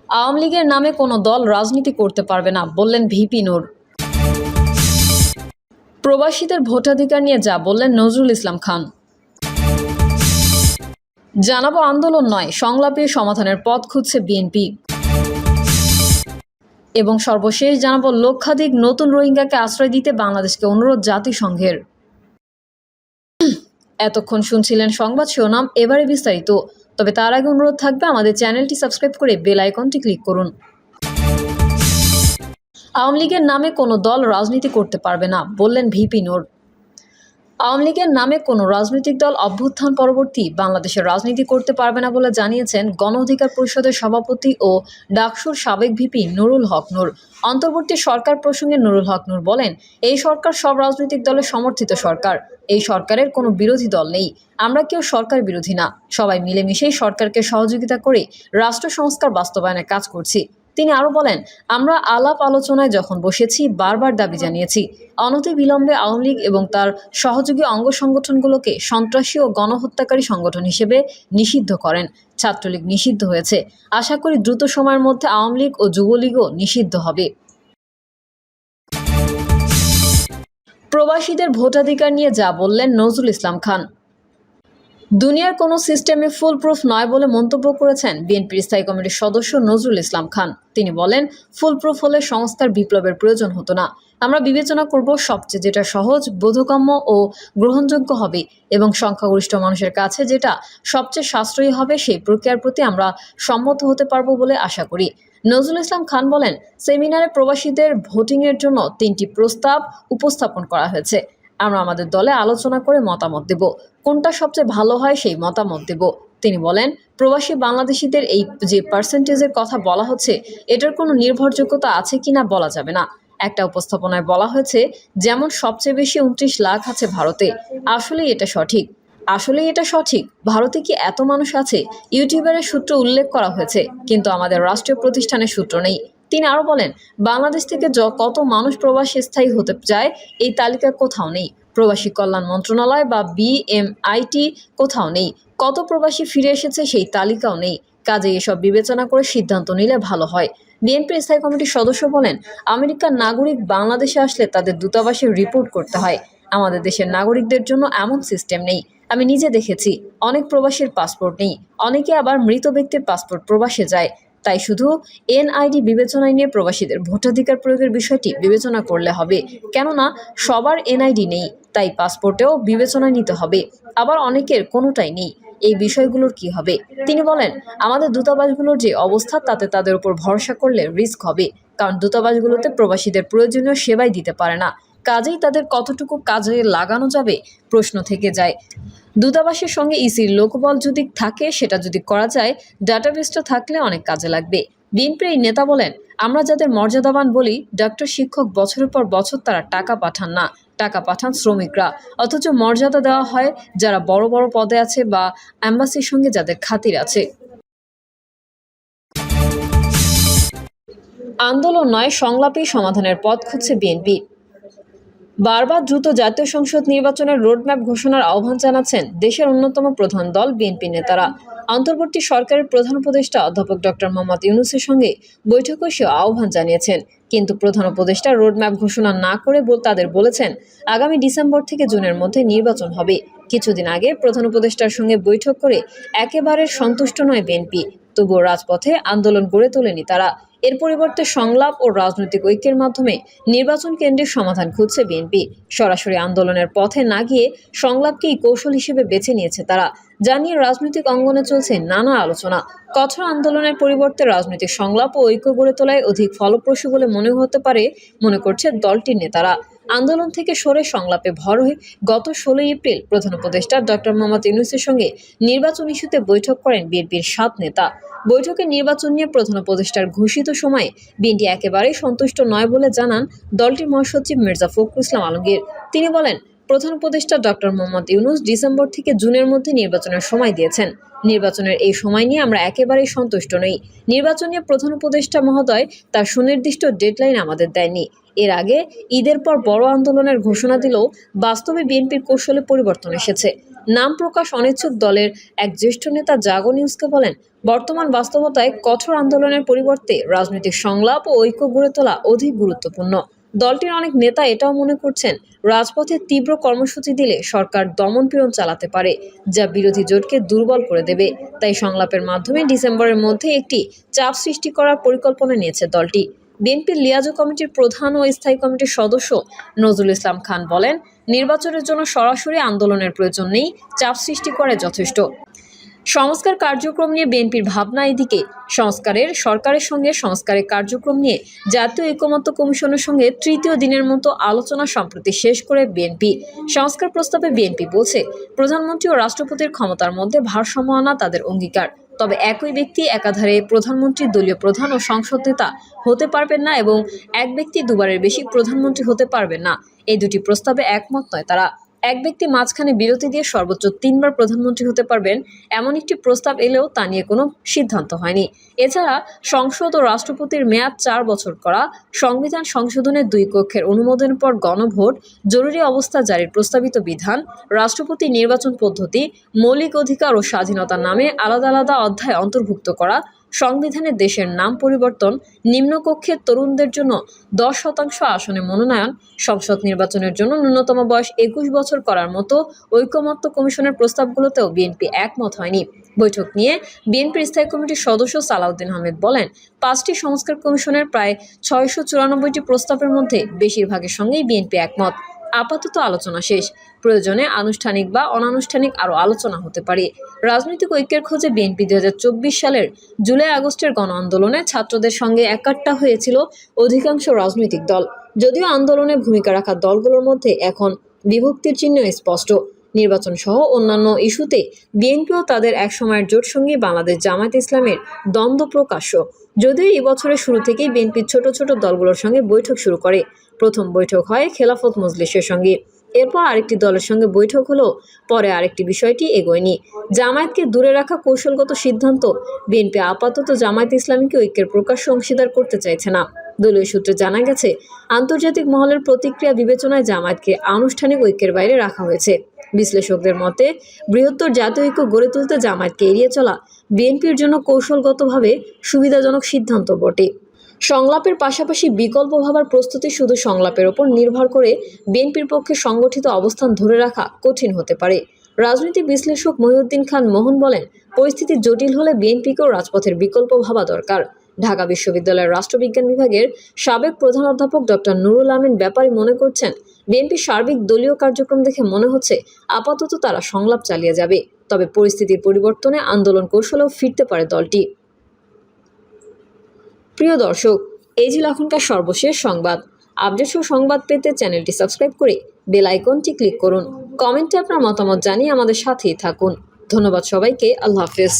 আওয়ামী লীগের নামে কোনো দল রাজনীতি করতে পারবে না, বললেন ভিপি নূর। প্রবাসীদের ভোটাধিকার নিয়ে যা বললেন নজরুল ইসলাম খান। জানাবো আন্দোলন নয়, সংলাপে সমাধানের পথ খুঁজছে বিএনপি। এবং সর্বশেষ জানাবো লক্ষাধিক নতুন রোহিঙ্গাকে আশ্রয় দিতে বাংলাদেশকে অনুরোধ জাতিসংঘের। এতক্ষণ শুনছিলেন সংবাদ শিরোনাম, এবারে বিস্তারিত। তবে তার আগে অনুরোধ থাকবে আমাদের চ্যানেলটি সাবস্ক্রাইব করে বেল আইকনটি ক্লিক করুন। আওয়ামী লীগের নামে কোনো দল রাজনীতি করতে পারবে না, বললেন ভিপি নূর। আওয়ামী লীগের নামে কোনো রাজনৈতিক দল অভ্যুত্থান পরবর্তী বাংলাদেশের রাজনীতি করতে পারবে না বলে জানিয়েছেন গণ অধিকার পরিষদের সভাপতি ও ডাকসুর সাবেক ভিপি নুরুল হক নূর। অন্তর্বর্তী সরকার প্রসঙ্গে নুরুল হক নূর বলেন, এই সরকার সব রাজনৈতিক দলের সমর্থিত সরকার। এই সরকারের কোনো বিরোধী দল নেই। আমরা কেউ সরকার বিরোধী না, সবাই মিলেমিশেই সরকারকে সহযোগিতা করে রাষ্ট্র সংস্কার বাস্তবায়নের কাজ করছি। তিনি আরও বলেন, আমরা আলাপ আলোচনায় যখন বসেছি বারবার দাবি জানিয়েছি অনতিবিলম্বে আওয়ামী লীগ এবং তার সহযোগী অঙ্গ সংগঠনগুলোকে সন্ত্রাসী ও গণহত্যাকারী সংগঠন হিসেবে নিষিদ্ধ করেন। ছাত্রলীগ নিষিদ্ধ হয়েছে, আশা করি দ্রুত সময়ের মধ্যে আওয়ামী লীগ ও যুবলীগও নিষিদ্ধ হবে। প্রবাসীদের ভোটাধিকার নিয়ে যা বললেন নজরুল ইসলাম খান। দুনিয়ার কোনো সিস্টেমে ফুল প্রুফ নয় বলে মন্তব্য করেছেন বিএনপির স্থায়ী কমিটির সদস্য নজরুল ইসলাম খান। তিনি বলেন, ফুল প্রুফ হলে সংস্কার বিপ্লবের প্রয়োজন হতো না। আমরা বিবেচনা করব সবচেয়ে যেটা সহজ, বোধগম্য ও গ্রহণযোগ্য হবে এবং সংখ্যাগরিষ্ঠ মানুষের কাছে যেটা সবচেয়ে সাশ্রয়ী হবে সেই প্রক্রিয়ার প্রতি আমরা সম্মত হতে পারব বলে আশা করি। নজরুল ইসলাম খান বলেন, সেমিনারে প্রবাসীদের ভোটিংয়ের জন্য 3টি প্রস্তাব উপস্থাপন করা হয়েছে। আমরা আমাদের দলে আলোচনা করে মতামত দেব, কোনটা সবচেয়ে ভালো হয় সেই মতামত দেব। তিনি বলেন, প্রবাসী বাংলাদেশিদের এই যে পার্সেন্টেজের কথা বলা হচ্ছে, এটার কোনো নির্ভরযোগ্যতা আছে কিনা বলা যাবে না। একটা উপস্থাপনায় বলা হয়েছে যেমন সবচেয়ে বেশি 29 লাখ আছে ভারতে। আসলেই এটা সঠিক। ভারতে কি এত মানুষ আছে? ইউটিউবারের সূত্র উল্লেখ করা হয়েছে, কিন্তু আমাদের রাষ্ট্রীয় প্রতিষ্ঠানের সূত্র নেই। তিনি আরও বলেন, বাংলাদেশ থেকে কত মানুষ প্রবাসী স্থায়ী হতে চায় এই তালিকা কোথাও নেই। প্রবাসী কল্যাণ মন্ত্রণালয় বা বিএমআইটি কোথাও নেই। কত প্রবাসী ফিরে এসেছে সেই তালিকাও নেই। কাজে এসব বিবেচনা করে সিদ্ধান্ত নিলে ভালো হয়। বিএনপির স্থায়ী কমিটির সদস্য বলেন, আমেরিকার নাগরিক বাংলাদেশে আসলে তাদের দূতাবাসে রিপোর্ট করতে হয়। আমাদের দেশের নাগরিকদের জন্য এমন সিস্টেম নেই। আমি নিজে দেখেছি, অনেক প্রবাসীর পাসপোর্ট নেই, অনেকে আবার মৃত ব্যক্তির পাসপোর্ট প্রবাসে যায়। তাই শুধু এনআইডি বিবেচনায় নিয়ে প্রবাসীদের ভোটাধিকার প্রয়োগের বিষয়টি বিবেচনা করলে হবে। কেননা সবার এনআইডি নেই, তাই পাসপোর্টেও বিবেচনায় নিতে হবে। আবার অনেকের কোনোটাই নেই। এই বিষয়গুলোর কি হবে? তিনি বলেন, আমাদের দূতাবাসগুলোর যে অবস্থা তাতে তাদের উপর ভরসা করলে রিস্ক হবে, কারণ দূতাবাসগুলোতে প্রবাসীদের প্রয়োজনীয় সেবাই দিতে পারে না। কাজেই তাদের কতটুকু কাজে লাগানো যাবে প্রশ্ন থেকে যায়। দূতাবাসের সঙ্গে ইসির লোকবল যদি থাকে, সেটা যদি করা যায়, ডাটাবেসটা থাকলে অনেক কাজে লাগবে। বিএনপির এই নেতা বলেন, আমরা যাদের মর্যাদাবান বলি, ডাক্তার, শিক্ষক বছরের পর বছর তারা টাকা পাঠান না, টাকা পাঠান শ্রমিকরা। অথচ মর্যাদা দেওয়া হয় যারা বড় বড় পদে আছে বা অ্যাম্বাসির সঙ্গে যাদের খাতির আছে। আন্দোলন নয়, সংলাপেই সমাধানের পথ খুঁজছে বিএনপি। বারবার দ্রুত জাতীয় সংসদ নির্বাচনের রোডম্যাপ ঘোষণার আহ্বান জানাচ্ছেন দেশের অন্যতম প্রধান দল বিএনপি নেতারা। অন্তর্বর্তী সরকারের প্রধান উপদেষ্টা অধ্যাপক ডক্টর মোহাম্মদ ইউনূসের সঙ্গে বৈঠকে সে আহ্বান জানিয়েছেন, কিন্তু প্রধান উপদেষ্টা রোডম্যাপ ঘোষণা না করে তাদের বলেছেন আগামী ডিসেম্বর থেকে জুনের মধ্যে নির্বাচন হবে। কিছুদিন আগে প্রধান উপদেষ্টার সঙ্গে বৈঠক করে একেবারে সন্তুষ্ট নয় বিএনপি, তবুও রাজপথে আন্দোলন গড়ে তোলেনি তারা। এর পরিবর্তে সংলাপ ও রাজনৈতিক ঐক্যের মাধ্যমে নির্বাচন কেন্দ্রের সমাধান খুঁজছে বিএনপি। সরাসরি আন্দোলনের পথে না গিয়ে সংলাপকেই কৌশল হিসেবে বেছে নিয়েছে তারা। জানিয়ে রাজনৈতিক অঙ্গনে চলছে নানা আলোচনা। কঠোর আন্দোলনের পরিবর্তে রাজনৈতিক সংলাপ ও ঐক্য গড়ে তোলায় অধিক ফলপ্রসূ বলে মনে করছে দলটির নেতারা। আন্দোলন থেকে সরে সংলাপে ভর হয়ে গত 16 এপ্রিল প্রধান উপদেষ্টা ডক্টর মোহাম্মদ ইউনূসের সঙ্গে নির্বাচন ইস্যুতে বৈঠক করেন বিএনপির 7 নেতা। বৈঠকে নির্বাচন নিয়ে প্রধান উপদেষ্টার ঘোষিত সময়ে বিএনপি একেবারেই সন্তুষ্ট নয় বলে জানান দলটির মহাসচিব মির্জা ফখরুল ইসলাম আলমগীর। তিনি বলেন, প্রধান উপদেষ্টা ডক্টর মোহাম্মদ ইউনূস ডিসেম্বর থেকে জুনের মধ্যে নির্বাচনের সময় দিয়েছেন। নির্বাচনের এই সময় নিয়ে আমরা একেবারেই সন্তুষ্ট নই। নির্বাচন নিয়ে প্রধান উপদেষ্টা মহোদয় তার সুনির্দিষ্ট ডেডলাইন আমাদের দেননি। এর আগে ঈদের পর বড় আন্দোলনের ঘোষণা দিলেও বাস্তবে বিএনপির কৌশলে পরিবর্তন এসেছে। নাম প্রকাশ অনিচ্ছুক দলের এক জ্যেষ্ঠ নেতা জাগো নিউজকে বলেন, বর্তমান বাস্তবতায় কঠোর আন্দোলনের পরিবর্তে রাজনৈতিক সংলাপ ও ঐক্য গড়ে তোলা অধিক গুরুত্বপূর্ণ। দলটির অনেক নেতা এটাও মনে করছেন, রাজপথে তীব্র কর্মসূচি দিলে সরকার দমনপীড়ন চালাতে পারে, যা বিরোধী জোটকে দুর্বল করে দেবে। তাই সংলাপের মাধ্যমে ডিসেম্বরের মধ্যে একটি চাপ সৃষ্টি করার পরিকল্পনা নিয়েছে দলটি। বিএনপির লিয়াজো কমিটির প্রধান ও স্থায়ী কমিটির সদস্য নজরুল ইসলাম খান বলেন, নির্বাচনের জন্য সরাসরি আন্দোলনের প্রয়োজন নেই, চাপ সৃষ্টি করে যথেষ্ট। সংস্কার কার্যক্রম নিয়ে বিএনপির ভাবনা এদিকে। সরকারের সঙ্গে সংস্কারের কার্যক্রম নিয়ে জাতীয় ঐকমত্য কমিশনের সঙ্গে তৃতীয় দিনের মতো আলোচনা সম্প্রতি শেষ করে বিএনপি। সংস্কার প্রস্তাবে বিএনপি বলছে, প্রধানমন্ত্রী ও রাষ্ট্রপতির ক্ষমতার মধ্যে ভারসাম্য আনা তাদের অঙ্গীকার। তবে একই ব্যক্তি একাধারে প্রধানমন্ত্রী, দলীয় প্রধান ও সংসদ নেতা হতে পারবেন না এবং এক ব্যক্তি দুবারের বেশি প্রধানমন্ত্রী হতে পারবেন না। এই দুটি প্রস্তাবে একমত নয় তারা। এক ব্যক্তি মাঝখানে বিরতি দিয়ে সর্বোচ্চ 3 বার প্রধানমন্ত্রী হতে পারবেন এমন একটি প্রস্তাব এলেও তা নিয়ে কোনো সিদ্ধান্ত হয়নি। এছাড়া সংসদ ও রাষ্ট্রপতির মেয়াদ 4 বছর করা, সংবিধান সংশোধনের 2 কক্ষের অনুমোদনের পর গণভোট, জরুরি অবস্থা জারির প্রস্তাবিত বিধান, রাষ্ট্রপতি নির্বাচন পদ্ধতি, মৌলিক অধিকার ও স্বাধীনতা নামে আলাদা আলাদা অধ্যায় অন্তর্ভুক্ত করা, সংবিধানে দেশের নাম পরিবর্তন, নিম্নকক্ষের তরুণদের জন্য 10% আসনে মনোনয়ন, সংসদ নির্বাচনের জন্য ন্যূনতম বয়স 21 বছর করার মতো ঐকমত্য কমিশনের প্রস্তাবগুলোতেও বিএনপি একমত হয়নি। বৈঠক নিয়ে বিএনপির স্থায়ী কমিটির সদস্য সালাউদ্দিন আহমেদ বলেন, 5টি সংস্কার কমিশনের প্রায় 694টি প্রস্তাবের মধ্যে বেশিরভাগের সঙ্গেই বিএনপি একমত। আপাতত আলোচনা শেষ, প্রয়োজনে আনুষ্ঠানিক বা অনানুষ্ঠানিক আরও আলোচনা হতে পারে। রাজনৈতিক ঐক্যের খোঁজে বিএনপি 2024 সালের জুলাই-আগস্টের গণ আন্দোলনে ছাত্রদের সঙ্গে একাট্টা হয়েছিল অধিকাংশ রাজনৈতিক দল। যদিও আন্দোলনে ভূমিকা রাখা দলগুলোর মধ্যে এখন বিভক্তির চিহ্ন স্পষ্ট। নির্বাচন সহ অন্যান্য ইস্যুতে বিএনপিও তাদের একসময়ের জোটসঙ্গী বাংলাদেশ জামায়াত ইসলামের দ্বন্দ্ব প্রকাশ্য। যদিও এই বছরের শুরু থেকেই বিএনপি ছোট ছোট দলগুলোর সঙ্গে বৈঠক শুরু করে। প্রথম বৈঠক হয় খেলাফত মজলিসের সঙ্গে, এরপর আরেকটি দলের সঙ্গে বৈঠক হলো, পরে আরেকটি বিষয়টি এগোয়নি। জামায়াতকে দূরে রাখা কৌশলগত সিদ্ধান্ত। বিএনপি আপাতত জামায়াত ইসলামীকে ঐক্যের প্রকাশ্য অংশীদার করতে চাইছে না। দলীয় সূত্রে জানা গেছে, আন্তর্জাতিক মহলের প্রতিক্রিয়া বিবেচনায় জামায়াতকে আনুষ্ঠানিক ঐক্যের বাইরে রাখা হয়েছে। বিশ্লেষকদের মতে, বৃহত্তর জাতীয় ঐক্য গড়ে তুলতে জামায়াতকে এড়িয়ে চলা বিএনপির জন্য কৌশলগতভাবে সুবিধাজনক সিদ্ধান্ত বটে। সংলাপের পাশাপাশি বিকল্প ভাবার প্রস্তুতি। শুধু সংলাপের ওপর নির্ভর করে বিএনপির পক্ষে সংগঠিত অবস্থান ধরে রাখা কঠিন হতে পারে। রাজনৈতিক বিশ্লেষক মহিউদ্দিন খান মোহন বলেন, পরিস্থিতি জটিল হলে বিএনপিকেও রাজপথের বিকল্প ভাবা দরকার। ঢাকা বিশ্ববিদ্যালয়ের রাষ্ট্রবিজ্ঞান বিভাগের সাবেক প্রধান অধ্যাপক ডক্টর নুরুল আমিন ব্যাপারী মনে করছেন, বিএনপির সার্বিক দলীয় কার্যক্রম দেখে মনে হচ্ছে আপাতত তারা সংলাপ চালিয়ে যাবে। তবে পরিস্থিতির পরিবর্তনে আন্দোলন কৌশলেও ফিরতে পারে দলটি। প্রিয় দর্শক, এই ছিল এখনকার সর্বশেষ সংবাদ। আপডেট সহ সংবাদ পেতে চ্যানেলটি সাবস্ক্রাইব করে বেল আইকনটি ক্লিক করুন। কমেন্টে আপনার মতামত জানিয়ে আমাদের সাথেই থাকুন। ধন্যবাদ সবাইকে। আল্লাহ হাফেজ।